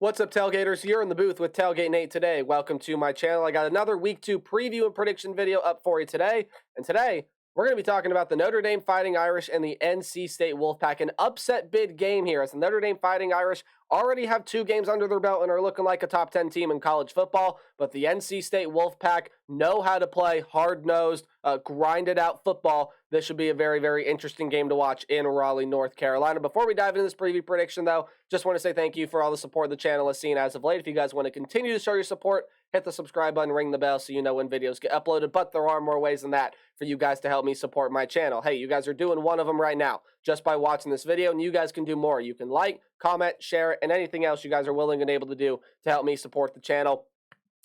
What's up, Tailgaters? You're in the booth with Tailgate Nate today. Welcome to my channel. I got another Week 2 preview and prediction video up for you today. And today, we're going to be talking about the Notre Dame Fighting Irish and the NC State Wolfpack. An upset bid game here as the Notre Dame Fighting Irish already have 2 games under their belt and are looking like a top 10 team in college football. But the NC State Wolfpack know how to play hard-nosed, grinded-out football. This should be a very, very interesting game to watch in Raleigh, North Carolina. Before we dive into this preview prediction, though, just want to say thank you for all the support the channel has seen as of late. If you guys want to continue to show your support, hit the subscribe button, ring the bell so you know when videos get uploaded. But there are more ways than that for you guys to help me support my channel. Hey, you guys are doing one of them right now just by watching this video, and you guys can do more. You can like, comment, share it, and anything else you guys are willing and able to do to help me support the channel.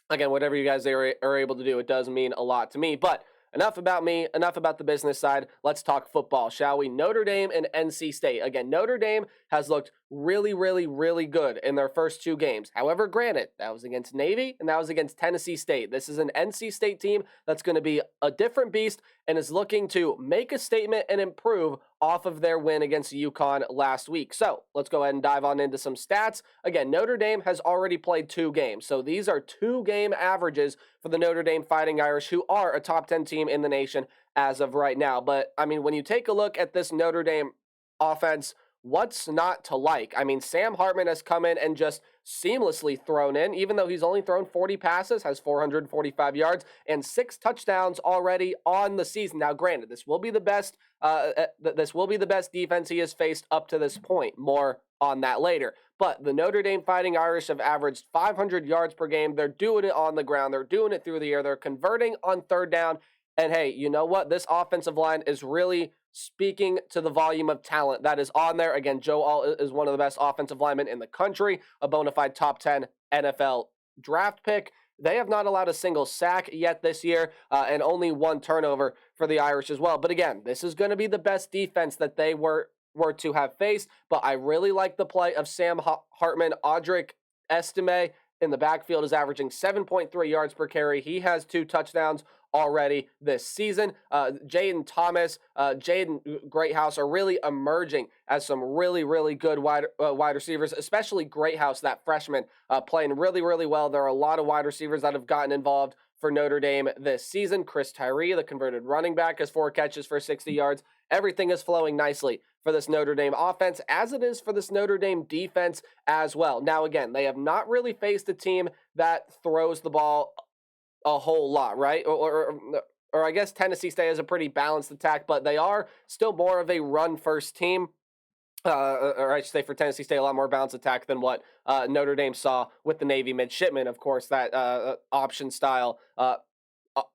Again, whatever you guys are able to do, it does mean a lot to me. But enough about me, enough about the business side. Let's talk football, shall we? Notre Dame and NC State. Again, Notre Dame has looked really, really, really good in their first 2 games. However, granted, that was against Navy and that was against Tennessee State. This is an NC State team that's going to be a different beast and is looking to make a statement and improve off of their win against UConn last week. So let's go ahead and dive on into some stats. Again, Notre Dame has already played 2 games. So these are 2-game averages for the Notre Dame Fighting Irish, who are a top 10 team in the nation as of right now. But, I mean, when you take a look at this Notre Dame offense, what's not to like? I mean, Sam Hartman has come in and just seamlessly thrown in, even though he's only thrown 40 passes, has 445 yards, and 6 touchdowns already on the season. Now, granted, this will be the best defense he has faced up to this point. More on that later. But the Notre Dame Fighting Irish have averaged 500 yards per game. They're doing it on the ground. They're doing it through the air. They're converting on third down. And hey, you know what? This offensive line is really speaking to the volume of talent that is on there. Again, Joe Alt is one of the best offensive linemen in the country, a bona fide top 10 NFL draft pick. They have not allowed a single sack yet this year, and only 1 turnover for the Irish as well. But again, this is going to be the best defense that they were to have faced. But I really like the play of Sam Hartman. Audric Estime in the backfield is averaging 7.3 yards per carry. He has 2 touchdowns already this season. Jaden Thomas, Jaden Greathouse are really emerging as some really, really good wide receivers, especially Greathouse, that freshman, playing really, really well. There are a lot of wide receivers that have gotten involved for Notre Dame this season. Chris Tyree, the converted running back, has 4 catches for 60 yards. Everything is flowing nicely for this Notre Dame offense, as it is for this Notre Dame defense as well. Now, again, they have not really faced a team that throws the ball a whole lot, right? Or I guess Tennessee State has a pretty balanced attack, but they are still more of a run-first team. Or I should say for Tennessee State, a lot more balanced attack than what Notre Dame saw with the Navy midshipmen, of course, that option style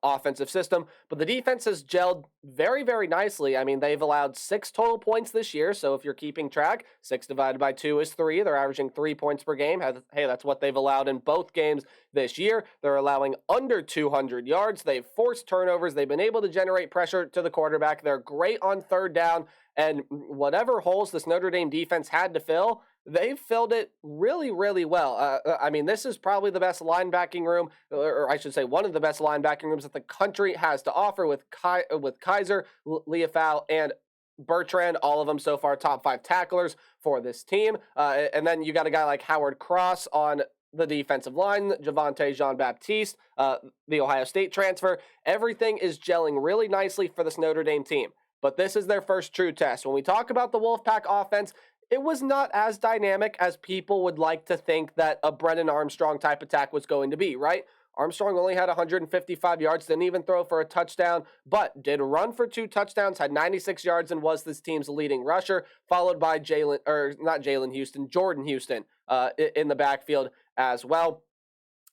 offensive system. But the defense has gelled very, very nicely. I mean, they've allowed 6 total points this year. So if you're keeping track, 6 divided by 2 is 3. They're averaging 3 points per game. Hey, that's what they've allowed in both games this year. They're allowing under 200 yards. They've forced turnovers. They've been able to generate pressure to the quarterback. They're great on third down. And whatever holes this Notre Dame defense had to fill, they've filled it really, really well. I mean, this is probably the best linebacking room, or I should say one of the best linebacking rooms that the country has to offer with Kaiser, Leofau, and Bertrand, all of them so far top 5 tacklers for this team. And then you got a guy like Howard Cross on the defensive line, Javante Jean-Baptiste, the Ohio State transfer. Everything is gelling really nicely for this Notre Dame team. But this is their first true test. When we talk about the Wolfpack offense, it was not as dynamic as people would like to think that a Brennan Armstrong type attack was going to be, right? Armstrong only had 155 yards, didn't even throw for a touchdown, but did run for 2 touchdowns, had 96 yards, and was this team's leading rusher, followed by Jordan Houston in the backfield as well.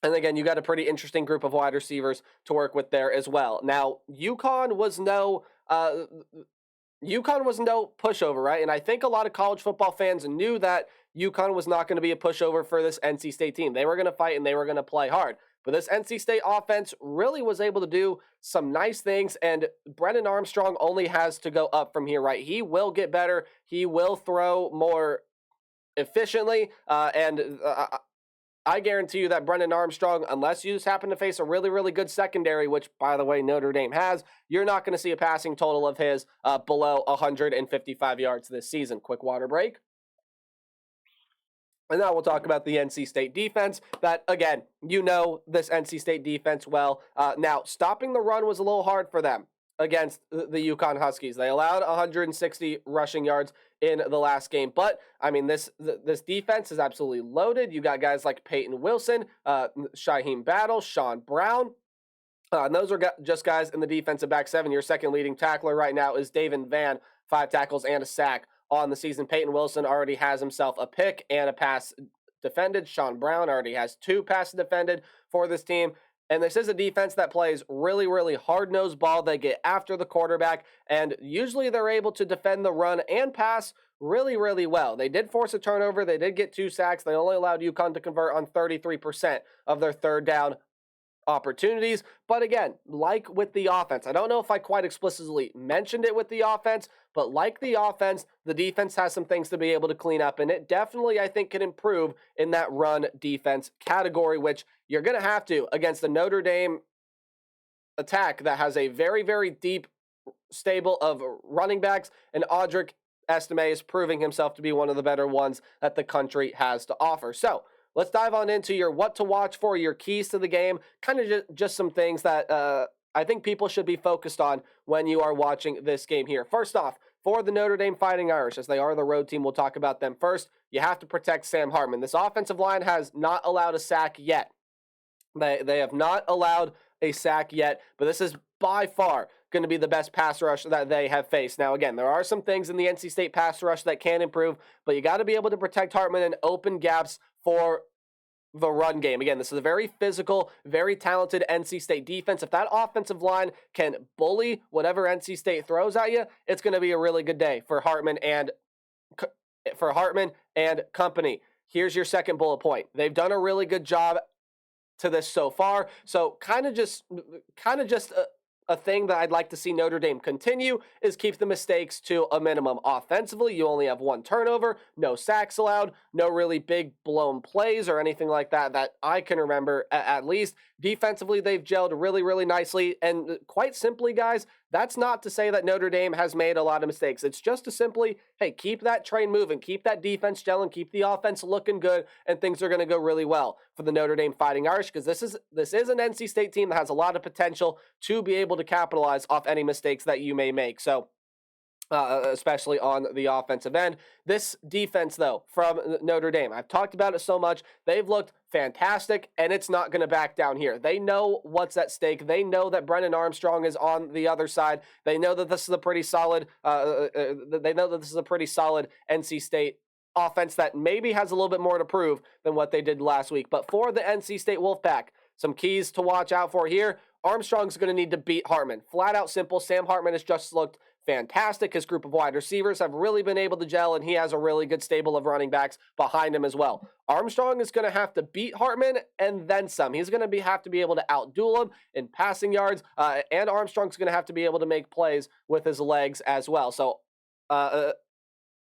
And again, you got a pretty interesting group of wide receivers to work with there as well. Now, UConn was no pushover, right? And I think a lot of college football fans knew that UConn was not going to be a pushover for this NC State team. They were going to fight and they were going to play hard. But this NC State offense really was able to do some nice things, and Brennan Armstrong only has to go up from here, right? He will get better. He will throw more efficiently, and I guarantee you that Brennan Armstrong, unless you just happen to face a really, really good secondary, which, by the way, Notre Dame has, you're not going to see a passing total of his below 155 yards this season. Quick water break. And now we'll talk about the NC State defense that, again, you know this NC State defense well. Now, stopping the run was a little hard for them against the UConn Huskies. They allowed 160 rushing yards in the last game. But, I mean, this defense is absolutely loaded. You got guys like Peyton Wilson, Shaheem Battle, Sean Brown. And those are just guys in the defensive back seven. Your second leading tackler right now is David Van, 5 tackles and a sack on the season. Peyton Wilson already has himself a pick and a pass defended. Sean Brown already has 2 passes defended for this team. And this is a defense that plays really, really hard-nosed ball. They get after the quarterback, and usually they're able to defend the run and pass really, really well. They did force a turnover. They did get 2 sacks. They only allowed UConn to convert on 33% of their third down opportunities. But again, like with the offense, I don't know if I quite explicitly mentioned it with the offense, but like the offense, the defense has some things to be able to clean up, and it definitely, I think, can improve in that run defense category, which you're going to have to against the Notre Dame attack that has a very, very deep stable of running backs, and Audric Estime is proving himself to be one of the better ones that the country has to offer. So let's dive on into your what to watch for, your keys to the game, kind of just some things that I think people should be focused on when you are watching this game here. First off, for the Notre Dame Fighting Irish, as they are the road team, we'll talk about them first. You have to protect Sam Hartman. This offensive line has not allowed a sack yet. They have not allowed a sack yet, but this is by far going to be the best pass rush that they have faced. Now, again, there are some things in the NC State pass rush that can improve, but you got to be able to protect Hartman and open gaps for the run game. Again, this is a very physical, very talented NC State defense. If that offensive line can bully whatever NC State throws at you, it's going to be a really good day for Hartman and company. Here's your second bullet point. They've done a really good job to this so far. So kind of just a thing that I'd like to see Notre Dame continue is keep the mistakes to a minimum. Offensively, you only have 1 turnover, no sacks allowed, no really big blown plays or anything like that that I can remember at least. Defensively, they've gelled really, really nicely. And quite simply, guys, that's not to say that Notre Dame has made a lot of mistakes. It's just to simply, hey, keep that train moving, keep that defense gelling, keep the offense looking good, and things are going to go really well for the Notre Dame Fighting Irish, because this is an NC State team that has a lot of potential to be able to capitalize off any mistakes that you may make. So, especially on the offensive end. This defense, though, from Notre Dame, I've talked about it so much. They've looked fantastic, and it's not going to back down here. They know what's at stake. They know that Brennan Armstrong is on the other side. They know that this is a pretty solid. NC State offense that maybe has a little bit more to prove than what they did last week. But for the NC State Wolfpack, some keys to watch out for here. Armstrong's going to need to beat Hartman. Flat out simple. Sam Hartman has just looked fantastic. His group of wide receivers have really been able to gel, and he has a really good stable of running backs behind him as well. Armstrong is going to have to beat Hartman and then some. He's going to have to be able to outduel him in passing yards, and Armstrong's going to have to be able to make plays with his legs as well. So,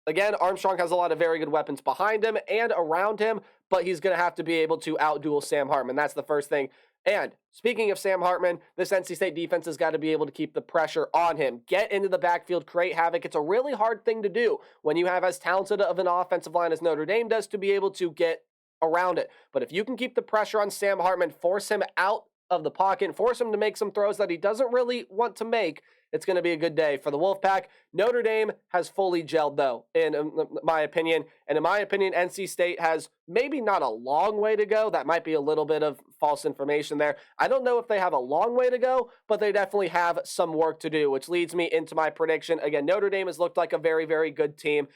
again, Armstrong has a lot of very good weapons behind him and around him, but he's going to have to be able to outduel Sam Hartman. That's the first thing. And speaking of Sam Hartman, this NC State defense has got to be able to keep the pressure on him. Get into the backfield, create havoc. It's a really hard thing to do when you have as talented of an offensive line as Notre Dame does to be able to get around it. But if you can keep the pressure on Sam Hartman, force him out of the pocket, force him to make some throws that he doesn't really want to make, it's going to be a good day for the Wolfpack. Notre Dame has fully gelled, though, in my opinion. And in my opinion, NC State has maybe not a long way to go. That might be a little bit of false information there. I don't know if they have a long way to go, but they definitely have some work to do, which leads me into my prediction. Again, Notre Dame has looked like a very, very good team.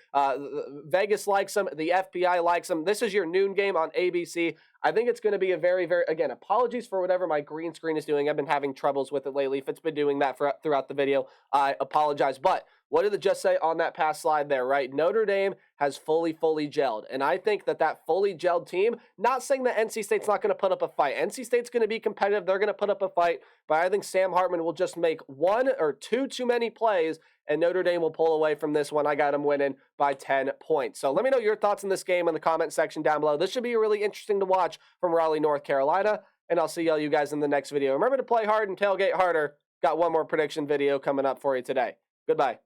Vegas likes them. The FBI likes them. This is your noon game on ABC. I think it's going to be a very, very, again, apologies for whatever my green screen is doing. I've been having troubles with it lately. If it's been doing that throughout the video, I apologize. But what did it just say on that past slide there, right? Notre Dame has fully gelled. And I think that fully gelled team, not saying that NC State's not going to put up a fight. NC State's going to be competitive. They're going to put up a fight. But I think Sam Hartman will just make 1 or 2 too many plays, and Notre Dame will pull away from this one. I got them winning by 10 points. So let me know your thoughts on this game in the comment section down below. This should be really interesting to watch from Raleigh, North Carolina. And I'll see all you guys in the next video. Remember to play hard and tailgate harder. Got one more prediction video coming up for you today. Goodbye.